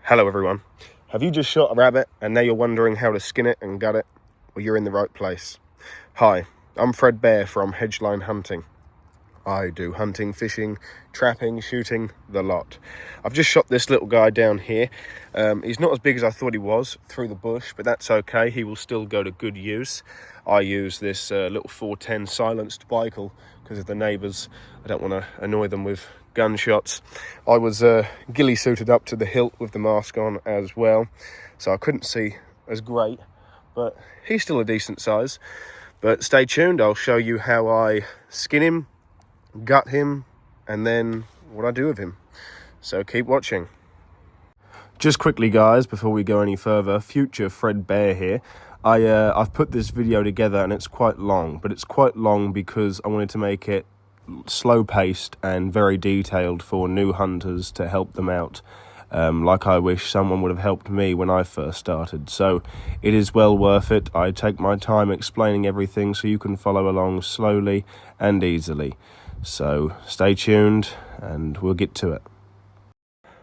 Hello everyone. Have you just shot a rabbit and now you're wondering how to skin it and gut it? Well, you're in the right place. Hi, I'm Fred Bear from Hedgeline Hunting. I do hunting, fishing, trapping, shooting, the lot. I've just shot this little guy down here. He's not as big as I thought he was through the bush, but that's okay. He will still go to good use. I use this little 410 silenced bicycle because of the neighbours. I don't want to annoy them with gunshots. I was ghillie suited up to the hilt with the mask on as well, so I couldn't see as great, but he's still a decent size. But stay tuned, I'll show you how I skin him, gut him, and then what I do with him. So keep watching. Just quickly guys, before we go any further, future Fred Bear here. I've put this video together and it's quite long, but it's quite long because I wanted to make it slow paced and very detailed for new hunters to help them out, like I wish someone would have helped me when I first started. So it is well worth it. I take my time explaining everything so you can follow along slowly and easily. So stay tuned and we'll get to it.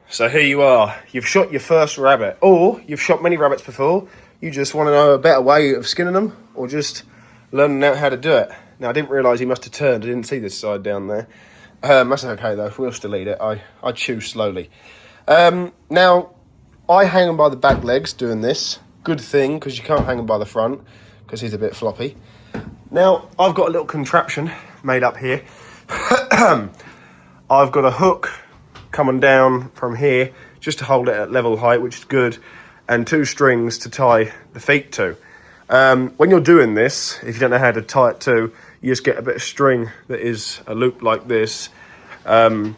So here you are, you've shot your first rabbit, or you've shot many rabbits before. You just want to know a better way of skinning them, or just learning out how to do it. Now I didn't realise he must have turned, I didn't see this side down there. That's okay though, we'll still eat it. I chew slowly. Now, I hang him by the back legs doing this. Good thing, because you can't hang him by the front, because he's a bit floppy. Now, I've got a little contraption made up here. I've got a hook coming down from here just to hold it at level height, which is good, and two strings to tie the feet to. When you're doing this, if you don't know how to tie it to, you just get a bit of string that is a loop like this. And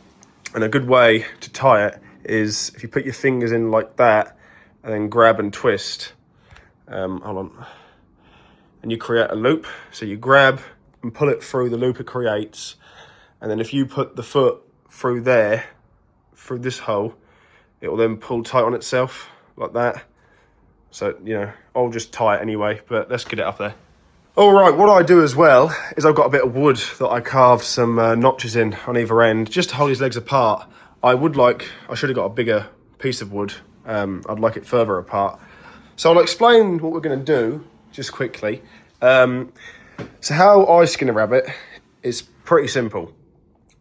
a good way to tie it is if you put your fingers in like that and then grab and twist. Hold on. And you create a loop. So you grab and pull it through the loop it creates. And then if you put the foot through there, through this hole, it will then pull tight on itself like that. So, you know, I'll just tie it anyway, but let's get it up there. All right, what I do as well is I've got a bit of wood that I carved some notches in on either end, just to hold his legs apart. I should have got a bigger piece of wood. I'd like it further apart. So I'll explain what we're gonna do, just quickly. So how I skin a rabbit is pretty simple.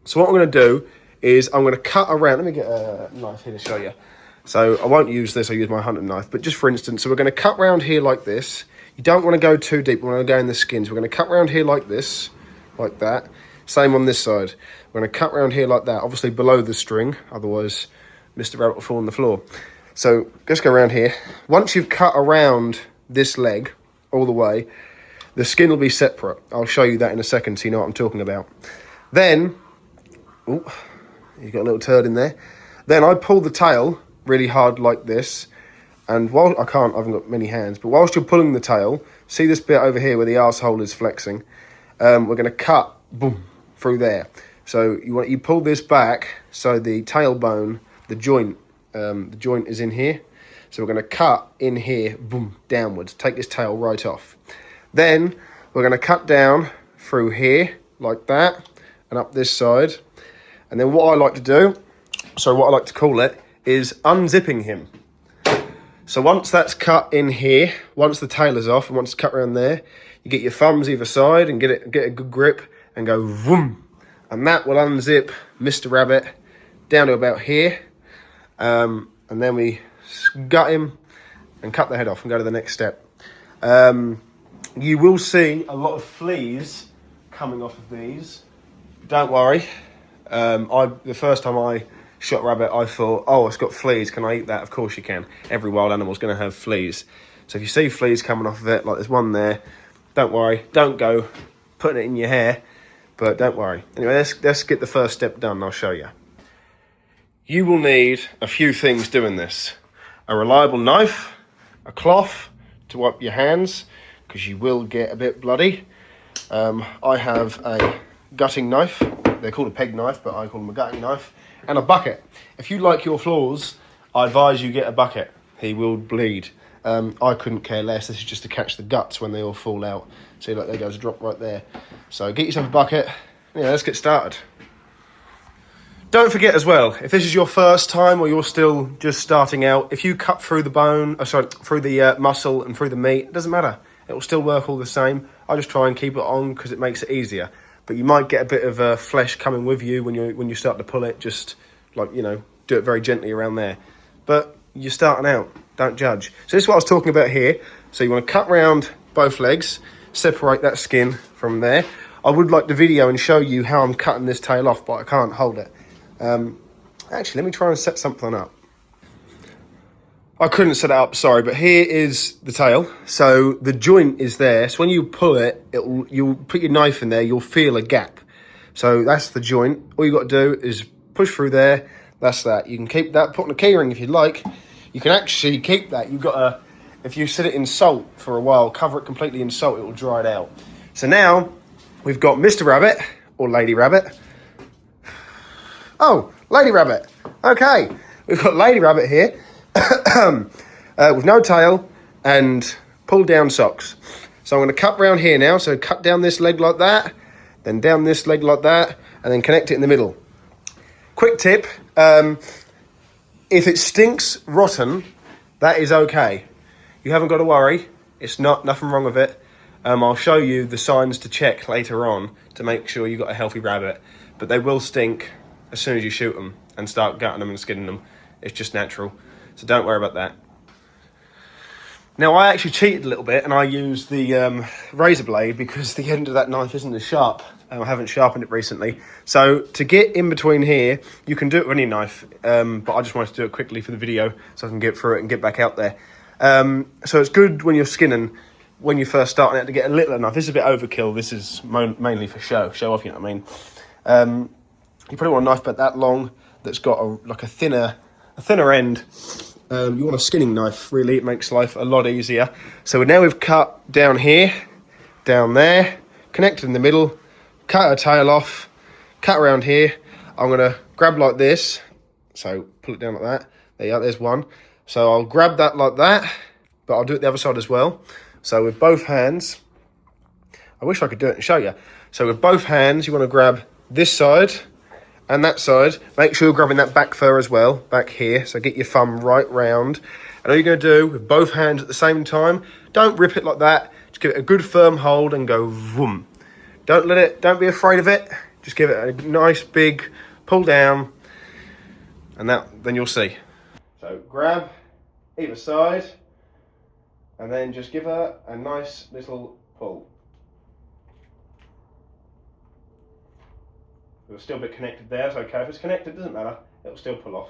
So what I'm gonna do is I'm gonna cut around, let me get a knife here to show you. So I won't use this, I'll use my hunting knife, but just for instance, so we're gonna cut round here like this. You don't wanna go too deep, we're gonna go in the skin. So we're gonna cut round here like this, like that. Same on this side. We're gonna cut round here like that, obviously below the string, otherwise Mr. Rabbit will fall on the floor. So just go around here. Once you've cut around this leg all the way, the skin will be separate. I'll show you that in a second so you know what I'm talking about. Then, oh, you got a little turd in there. Then I pull the tail really hard like this, and while I haven't got many hands, but whilst you're pulling the tail, see this bit over here where the arsehole is flexing? We're going to cut, boom, through there. So you pull this back so the tailbone, the joint is in here. So we're going to cut in here, boom, downwards, take this tail right off. Then we're going to cut down through here like that and up this side. And then what I like to call it is unzipping him. So once that's cut in here, once the tail is off and once it's cut around there, you get your thumbs either side and get a good grip and go vroom. And that will unzip Mr. Rabbit down to about here. And then we gut him and cut the head off and go to the next step. You will see a lot of fleas coming off of these. Don't worry. The first time I shot rabbit, I thought, oh, it's got fleas, can I eat that? Of course you can. Every wild animal's going to have fleas. So if you see fleas coming off of it, like there's one there, don't worry. Don't go putting it in your hair, but don't worry. Anyway, let's get the first step done, I'll show you. You will need a few things doing this. A reliable knife, a cloth to wipe your hands, because you will get a bit bloody. I have a gutting knife. They're called a peg knife, but I call them a gutting knife. And a bucket. If you like your flaws, I advise you get a bucket. He will bleed. I couldn't care less. This is just to catch the guts when they all fall out. See, like there goes a drop right there. So get yourself a bucket. Yeah, let's get started. Don't forget as well, if this is your first time or you're still just starting out, if you cut through the bone, through the muscle and through the meat, it doesn't matter. It will still work all the same. I just try and keep it on because it makes it easier. But you might get a bit of flesh coming with you when you start to pull it. Just like, you know, do it very gently around there. But you're starting out, don't judge. So this is what I was talking about here. So you want to cut round both legs, separate that skin from there. I would like the video and show you how I'm cutting this tail off, but I can't hold it. Actually, let me try and set something up. I couldn't set it up, sorry, but here is the tail. So the joint is there. So when you pull it, you'll put your knife in there, you'll feel a gap. So that's the joint. All you got to do is push through there. That's that. You can keep that, put on a key ring if you'd like. You can actually keep that. You've got to, if you set it in salt for a while, cover it completely in salt, it will dry it out. So now we've got Mr. Rabbit, or Lady Rabbit. Oh, Lady Rabbit. Okay, we've got Lady Rabbit here with no tail and pull down socks. So I'm going to cut round here now. So cut down this leg like that, then down this leg like that, and then connect it in the middle. Quick tip, if it stinks rotten, that is okay. You haven't got to worry. It's nothing wrong with it. I'll show you the signs to check later on to make sure you've got a healthy rabbit. But they will stink as soon as you shoot them and start gutting them and skinning them. It's just natural. So don't worry about that. Now, I actually cheated a little bit and I used the razor blade because the end of that knife isn't as sharp. I haven't sharpened it recently. So to get in between here, you can do it with any knife. But I just wanted to do it quickly for the video so I can get through it and get back out there. So it's good when you're skinning, when you're first starting out, to get a little enough. This is a bit overkill. This is mainly for show off, you know what I mean? You probably want a knife about that long that's got a thinner end. You want a skinning knife, really. It makes life a lot easier. So now we've cut down here, down there, connected in the middle, cut her tail off, cut around here. I'm going to grab like this. So pull it down like that. There you go, there's one. So I'll grab that like that, but I'll do it the other side as well. So with both hands, I wish I could do it and show you. So with both hands, you want to grab this side and that side. Make sure you're grabbing that back fur as well, back here. So get your thumb right round. And all you're going to do with both hands at the same time, don't rip it like that. Just give it a good firm hold and go vroom. Don't be afraid of it. Just give it a nice big pull down, and then you'll see. So grab either side, and then just give her a nice little pull. It's still a bit connected there, it's okay. If it's connected, it doesn't matter. It'll still pull off.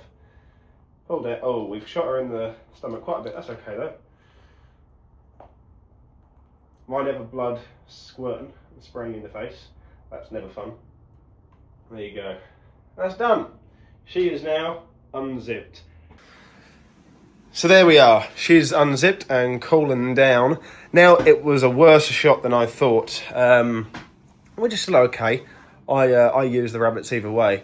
Pulled it. Oh, we've shot her in the stomach quite a bit. That's okay though. Might have a blood squirting and spraying in the face. That's never fun. There you go. That's done. She is now unzipped. So there we are. She's unzipped and cooling down. Now, it was a worse shot than I thought. Which is still okay. I use the rabbits either way.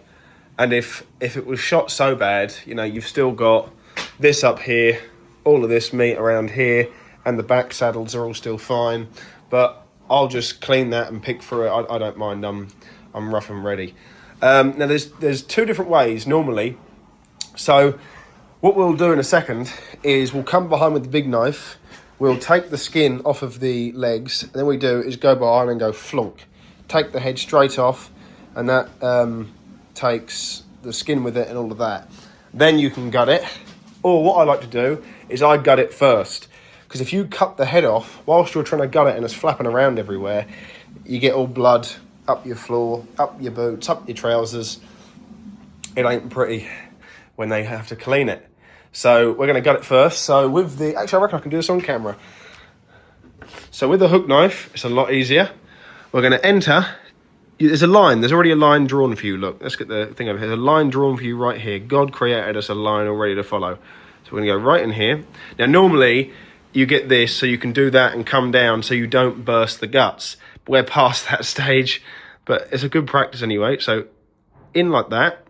And if it was shot so bad, you know, you've still got this up here, all of this meat around here, and the back saddles are all still fine. But I'll just clean that and pick through it. I don't mind. I'm rough and ready. Now, there's two different ways normally. So what we'll do in a second is we'll come behind with the big knife. We'll take the skin off of the legs. And then we do is go behind and go flunk. Take the head straight off, and that takes the skin with it and all of that. Then you can gut it. Or what I like to do is I gut it first. Because if you cut the head off, whilst you're trying to gut it and it's flapping around everywhere, you get all blood up your floor, up your boots, up your trousers. It ain't pretty when they have to clean it. So we're going to gut it first. So with the... Actually, I reckon I can do this on camera. So with the hook knife, it's a lot easier. We're going to enter... There's a line. There's already a line drawn for you. Look, let's get the thing over here. There's a line drawn for you right here. God created us a line already to follow. So we're going to go right in here. Now, normally, you get this so you can do that and come down so you don't burst the guts. But we're past that stage. But it's a good practice anyway. So in like that.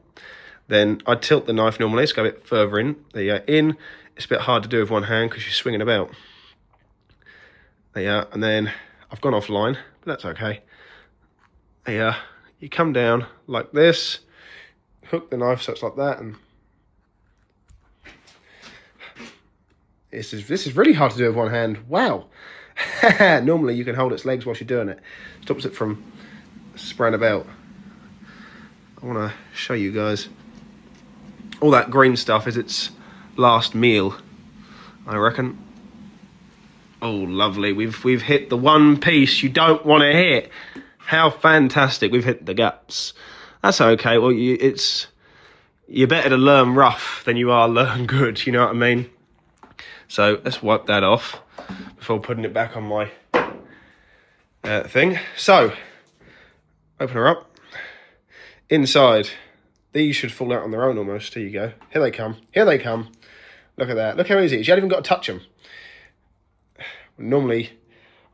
Then I tilt the knife normally. Let's go a bit further in. There you go. In. It's a bit hard to do with one hand because you're swinging about. There you are. And then I've gone offline, but that's okay. There you are. You come down like this. hook the knife so it's like that, and this is really hard to do with one hand. Wow. Normally you can hold its legs whilst you're doing it. Stops it from spraying about. I want to show you guys. All that green stuff is its last meal, I reckon. Oh, lovely. We've hit the one piece you don't want to hit. How fantastic. We've hit the guts. That's okay. Well, you're better to learn rough than you are learn good, you know what I mean? So let's wipe that off before putting it back on my thing. So, open her up. Inside, these should fall out on their own almost. Here you go. Here they come. Here they come. Look at that. Look how easy it is. You haven't even got to touch them. Normally,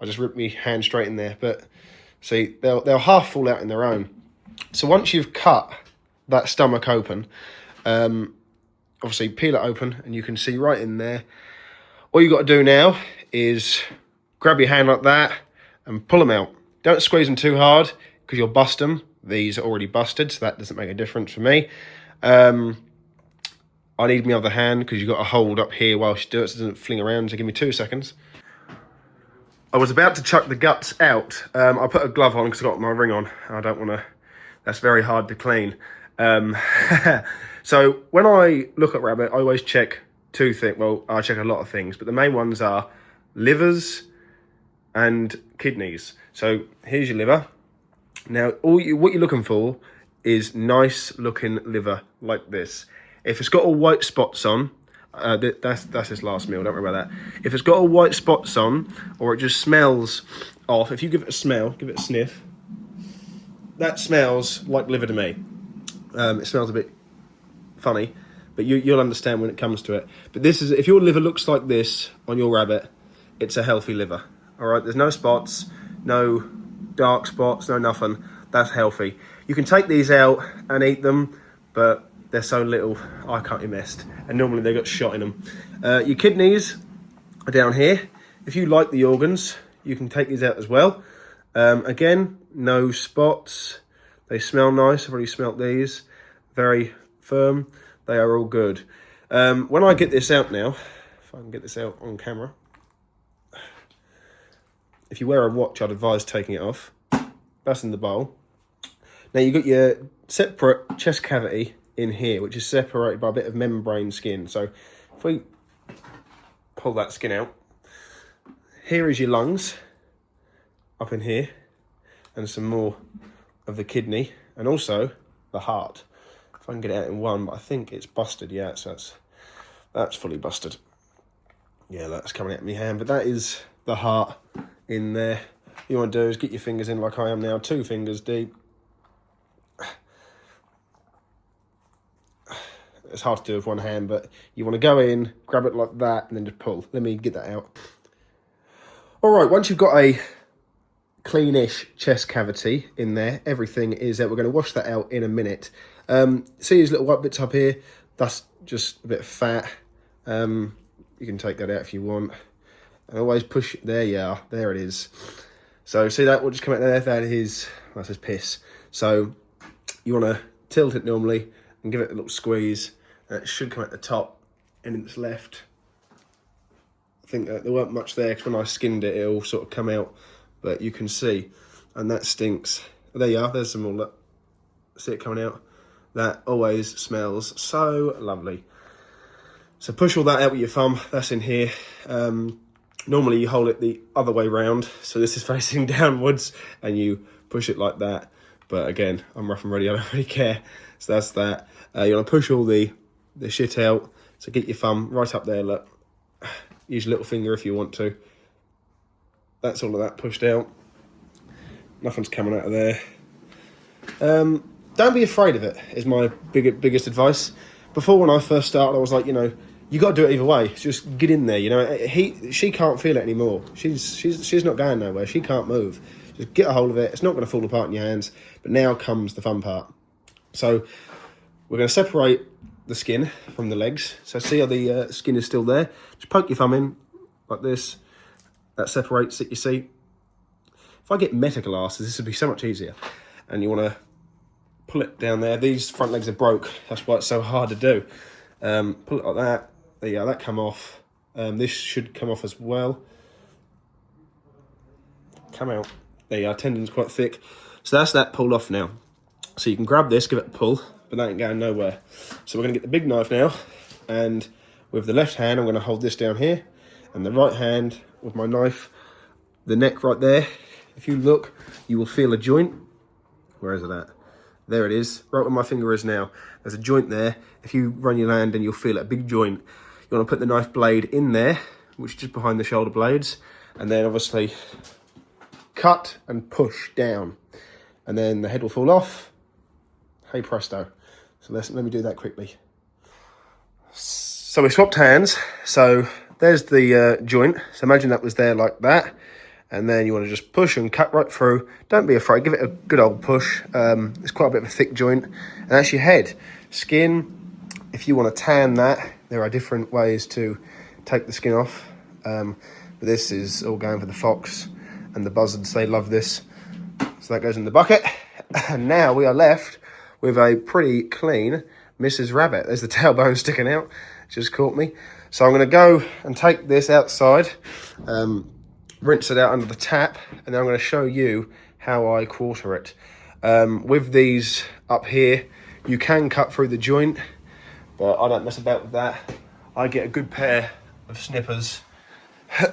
I just rip my hand straight in there, but see, they'll half fall out in their own. So once you've cut that stomach open, obviously peel it open, and you can see right in there. All you got to do now is grab your hand like that and pull them out. Don't squeeze them too hard because you'll bust them. These are already busted, so that doesn't make a difference for me. I need my other hand because you've got to hold up here whilst you do it so it doesn't fling around. So give me 2 seconds. I was about to chuck the guts out. I put a glove on because I got my ring on. I don't want to. That's very hard to clean. So when I look at rabbit, I always check 2 things. Well, I check a lot of things, but the main ones are livers and kidneys. So here's your liver. Now, what you're looking for is nice looking liver like this. If it's got all white spots on, that's his last meal, don't worry about that. If it's got all white spots on, or it just smells off, if you give it a smell, give it a sniff, that smells like liver to me. It smells a bit funny, but you'll understand when it comes to it. But this is, if your liver looks like this on your rabbit, it's a healthy liver. All right, there's no spots, no dark spots, no nothing. That's healthy. You can take these out and eat them, but they're so little, I can't be messed. And normally they got shot in them. Your kidneys are down here. If you like the organs, you can take these out as well. Again, no spots. They smell nice. I've already smelt these. Very firm. They are all good. When I get this out now, if I can get this out on camera. If you wear a watch, I'd advise taking it off. That's in the bowl. Now you've got your separate chest cavity in here, which is separated by a bit of membrane skin. So if we pull that skin out, here is your lungs up in here, and some more of the kidney, and also the heart. If I can get it out in one, but I think it's busted. Yeah, so that's fully busted. Yeah, that's coming out of my hand, but that is the heart in there. What you want to do is get your fingers in like I am now, 2 fingers deep. It's hard to do with one hand, but you want to go in, grab it like that, and then just pull. Let me get that out. All right, once you've got a cleanish chest cavity in there, everything is there. We're going to wash that out in a minute. See these little white bits up here? That's just a bit of fat. You can take that out if you want. And always push it. There you are. There it is. So see that will just come out there. That's his piss. So you want to tilt it normally and give it a little squeeze. It should come at the top and it's left. I think there weren't much there because when I skinned it, it all sort of come out. But you can see, and that stinks. There you are. There's some more. Look. See it coming out. That always smells so lovely. So push all that out with your thumb. That's in here. Normally you hold it the other way round, so this is facing downwards, and you push it like that. But again, I'm rough and ready. I don't really care. So that's that. You want to push all the shit out. So get your thumb right up there. Look. Use your little finger if you want to. That's all of that pushed out. Nothing's coming out of there. Don't be afraid of it, is my biggest advice. Before, when I first started, I was like, you got to do it either way. Just get in there, She can't feel it anymore. She's not going nowhere. She can't move. Just get a hold of it. It's not going to fall apart in your hands. But now comes the fun part. So we're going to separate the skin from the legs. So see how the skin is still there? Just poke your thumb in like this. That separates it, you see. If I get meta glasses, this would be so much easier. And you want to pull it down there. These front legs are broke. That's why it's so hard to do. Pull it like that. There you go, that come off. This should come off as well. Come out. There you go, tendon's quite thick. So that's that pulled off now. So you can grab this, give it a pull, but that ain't going nowhere. So we're gonna get the big knife now, and with the left hand, I'm gonna hold this down here, and the right hand with my knife, the neck right there. If you look, you will feel a joint. Where is it at? There it is, right where my finger is now. There's a joint there. If you run your hand and you'll feel it, a big joint. You wanna put the knife blade in there, which is just behind the shoulder blades, and then obviously cut and push down. And then the head will fall off. Hey presto. So let me do that quickly. So we swapped hands. So there's the joint. So imagine that was there like that. And then you want to just push and cut right through. Don't be afraid, give it a good old push. It's quite a bit of a thick joint. And that's your head. Skin, if you want to tan that, there are different ways to take the skin off. But this is all going for the fox and the buzzards, they love this. So that goes in the bucket. And now we are left with a pretty clean Mrs. Rabbit. There's the tailbone sticking out, just caught me. So I'm gonna go and take this outside, rinse it out under the tap, and then I'm gonna show you how I quarter it. With these up here, you can cut through the joint, but I don't mess about with that. I get a good pair of snippers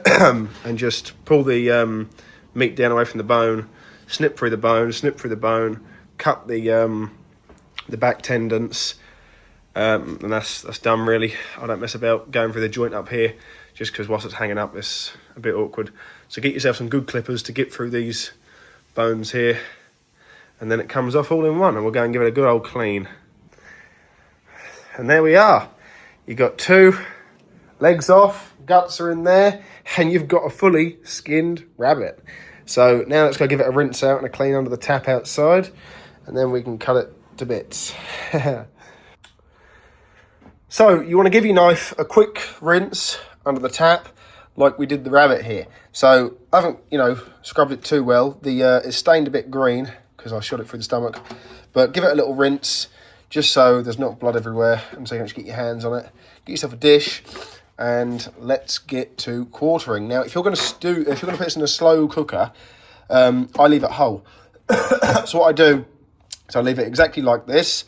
and just pull the meat down away from the bone, snip through the bone, cut the back tendons, and that's done really. I don't mess about going through the joint up here, just because whilst it's hanging up, it's a bit awkward. So get yourself some good clippers to get through these bones here, and then it comes off all in one, and we'll go and give it a good old clean. And there we are. You got 2 legs off, guts are in there, and you've got a fully skinned rabbit. So now let's go give it a rinse out and a clean under the tap outside, and then we can cut it to bits. So you want to give your knife a quick rinse under the tap, like we did the rabbit here. So I haven't, scrubbed it too well. It's stained a bit green because I shot it through the stomach, but give it a little rinse just so there's not blood everywhere, and so you can just get your hands on it. Get yourself a dish, and let's get to quartering. Now, if you're going to put this in a slow cooker, I leave it whole. So what I do is I leave it exactly like this.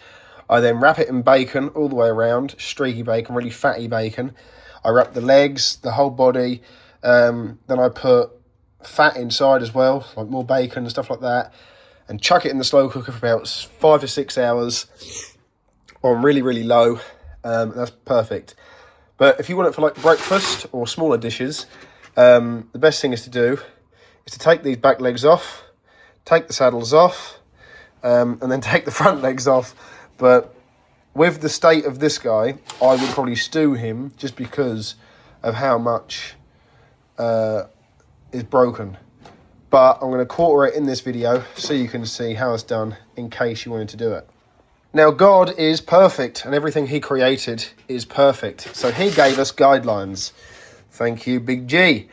I then wrap it in bacon all the way around, streaky bacon, really fatty bacon. I wrap the legs, the whole body. Then I put fat inside as well, like more bacon and stuff like that, and chuck it in the slow cooker for about 5 to 6 hours on really, really low. That's perfect. But if you want it for like breakfast or smaller dishes, the best thing is to take these back legs off, take the saddles off, and then take the front legs off. But with the state of this guy, I would probably stew him just because of how much is broken. But I'm going to quarter it in this video so you can see how it's done in case you wanted to do it. Now, God is perfect, and everything he created is perfect. So he gave us guidelines. Thank you, Big G.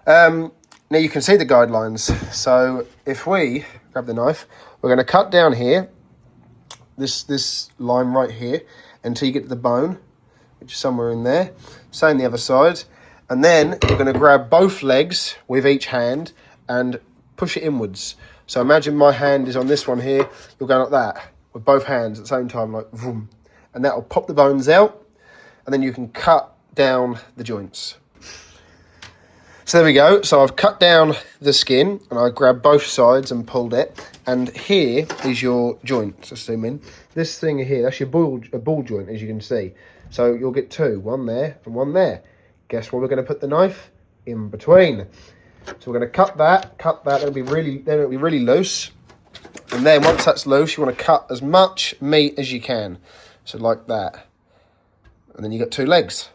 Now, you can see the guidelines. So if we grab the knife, we're going to cut down here, this line right here, until you get to the bone, which is somewhere in there. Same the other side. And then you're going to grab both legs with each hand and push it inwards. So imagine my hand is on this one here. You're going like that with both hands at the same time, like vroom. And that will pop the bones out, and then you can cut down the joints. So there we go. So I've cut down the skin, and I grabbed both sides and pulled it. And here is your joint. So zoom in. This thing here, that's your ball joint, as you can see. So you'll get 2, one there and one there. Guess where we're going to put the knife? In between. So we're going to cut that. It'll be really loose. And then once that's loose, you want to cut as much meat as you can. So like that. And then you got 2 legs.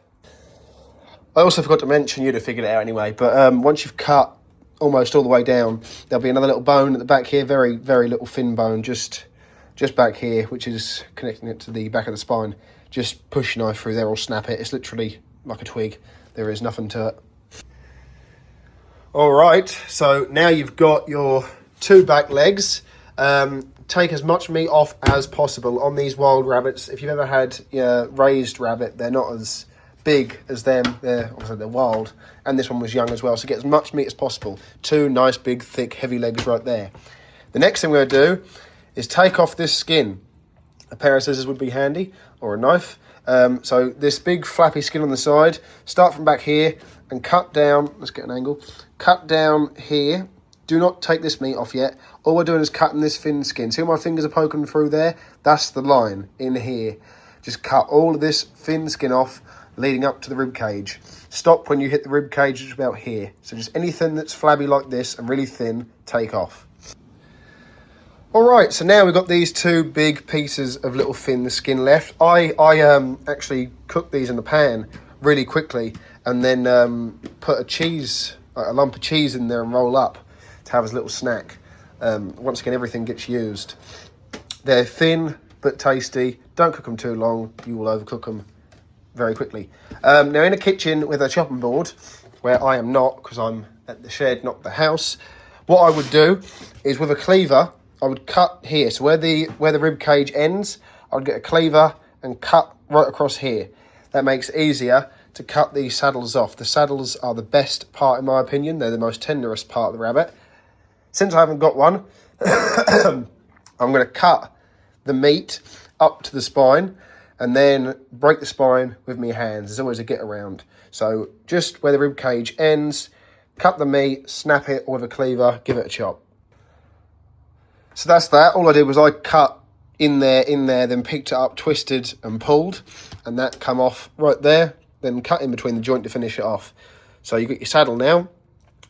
I also forgot to mention, you'd have figured it out anyway, but once you've cut almost all the way down, there'll be another little bone at the back here, very, very little thin bone, just back here, which is connecting it to the back of the spine. Just push your knife through there or snap it. It's literally like a twig. There is nothing to it. All right, so now you've got your 2 back legs. take as much meat off as possible on these wild rabbits. If you've ever had raised rabbit, they're not as big as them. They're wild, and this one was young as well. So get as much meat as possible. 2 nice, big, thick, heavy legs right there. The next thing we're going to do is take off this skin. A pair of scissors would be handy, or a knife. So this big flappy skin on the side, start from back here and cut down. Let's get an angle. Cut down here. Do not take this meat off yet. All we're doing is cutting this thin skin. See how my fingers are poking through there? That's the line in here. Just cut all of this thin skin off, leading up to the rib cage. Stop when you hit the rib cage, just about here. So just anything that's flabby like this and really thin, take off. All right, so now we've got these 2 big pieces of little thin skin left. I actually cooked these in the pan really quickly, and then put a lump of cheese in there and roll up to have as a little snack. Once again, everything gets used. They're thin but tasty. Don't cook them too long. You will overcook them very quickly. Now in a kitchen with a chopping board, where I am not because I'm at the shed, not the house, what I would do is with a cleaver, I would cut here. So where the rib cage ends, I would get a cleaver and cut right across here. That makes it easier to cut these saddles off. The saddles are the best part in my opinion. They're the most tenderest part of the rabbit. Since I haven't got one, I'm going to cut the meat up to the spine and then break the spine with my hands. There's always a get around. So just where the rib cage ends, cut the meat, snap it with a cleaver, give it a chop. So that's that. All I did was I cut in there, then picked it up, twisted and pulled, and that come off right there. Then cut in between the joint to finish it off. So you've got your saddle now.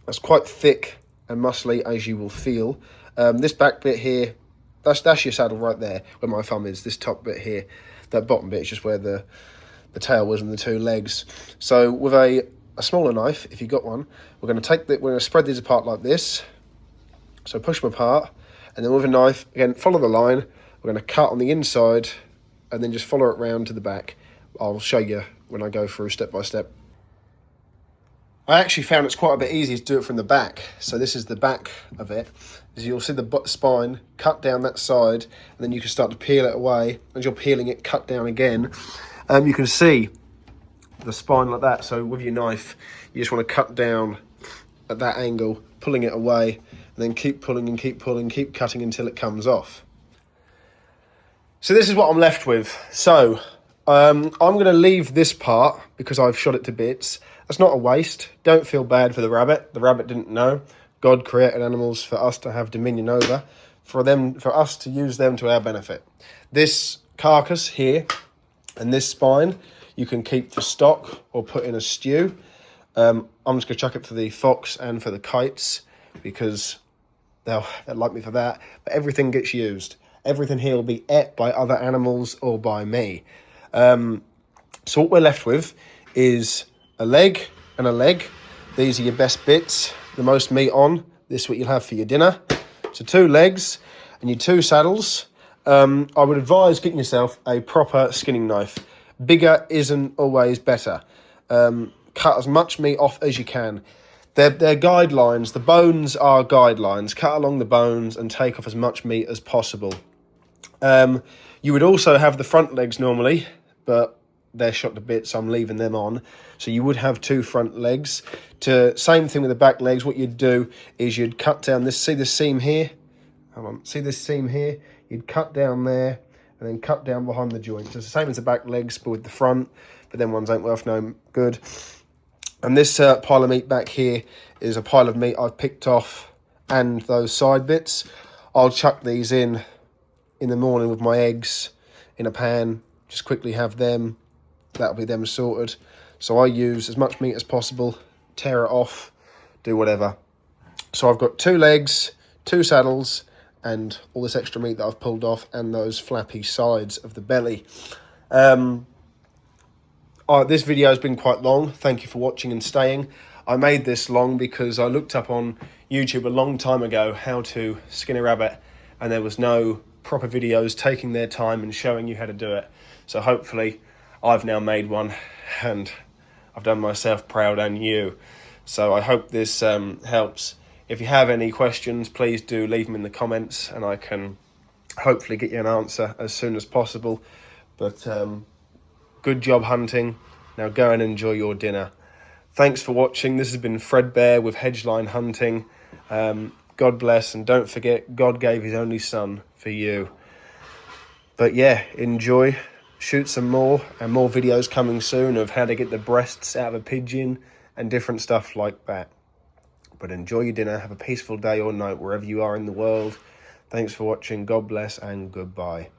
That's quite thick and muscly, as you will feel. This back bit here, that's your saddle right there, where my thumb is. This top bit here, that bottom bit is just where the tail was and the 2 legs. So with a smaller knife, if you've got one, we're going to spread these apart like this. So push them apart, and then with a knife, again, follow the line. We're going to cut on the inside, and then just follow it round to the back. I'll show you when I go through step by step. I actually found it's quite a bit easier to do it from the back. So this is the back of it. As you'll see the spine, cut down that side, and then you can start to peel it away. As you're peeling it, cut down again. You can see the spine like that. So with your knife, you just want to cut down at that angle, pulling it away, and then keep pulling and keep pulling, keep cutting until it comes off. So this is what I'm left with. So I'm going to leave this part because I've shot it to bits. That's not a waste. Don't feel bad for the rabbit. The rabbit didn't know. God created animals for us to have dominion over, for us to use them to our benefit. This carcass here and this spine, you can keep for stock or put in a stew. I'm just going to chuck it for the fox and for the kites because they'll like me for that. But everything gets used. Everything here will be ate by other animals or by me. So what we're left with is a leg and a leg. These are your best bits, the most meat on. This is what you'll have for your dinner. So 2 legs and your 2 saddles. I would advise getting yourself a proper skinning knife. Bigger isn't always better. Cut as much meat off as you can. They're guidelines. The bones are guidelines. Cut along the bones and take off as much meat as possible. You would also have the front legs normally, but they're shot to bits, so I'm leaving them on. So you would have 2 front legs. Same thing with the back legs. What you'd do is you'd cut down this. See this seam here? Hold on. See this seam here? You'd cut down there and then cut down behind the joint. So it's the same as the back legs, but with the front. But then ones ain't worth no good. And this pile of meat back here is a pile of meat I've picked off and those side bits. I'll chuck these in the morning with my eggs in a pan. Just quickly have them. That'll be them sorted. So I use as much meat as possible, tear it off, do whatever. So I've got 2 legs, 2 saddles, and all this extra meat that I've pulled off, and those flappy sides of the belly. This video has been quite long. Thank you for watching and staying. I made this long because I looked up on YouTube a long time ago how to skin a rabbit, and there was no proper videos taking their time and showing you how to do it. So hopefully I've now made one, and I've done myself proud and you. So I hope this helps. If you have any questions, please do leave them in the comments and I can hopefully get you an answer as soon as possible. But good job hunting. Now go and enjoy your dinner. Thanks for watching. This has been Fredbear with Hedgeline Hunting. God bless, and don't forget, God gave his only son for you. But yeah, enjoy. Shoot some more, and more videos coming soon of how to get the breasts out of a pigeon and different stuff like that. But enjoy your dinner. Have a peaceful day or night wherever you are in the world. Thanks for watching. God bless and goodbye.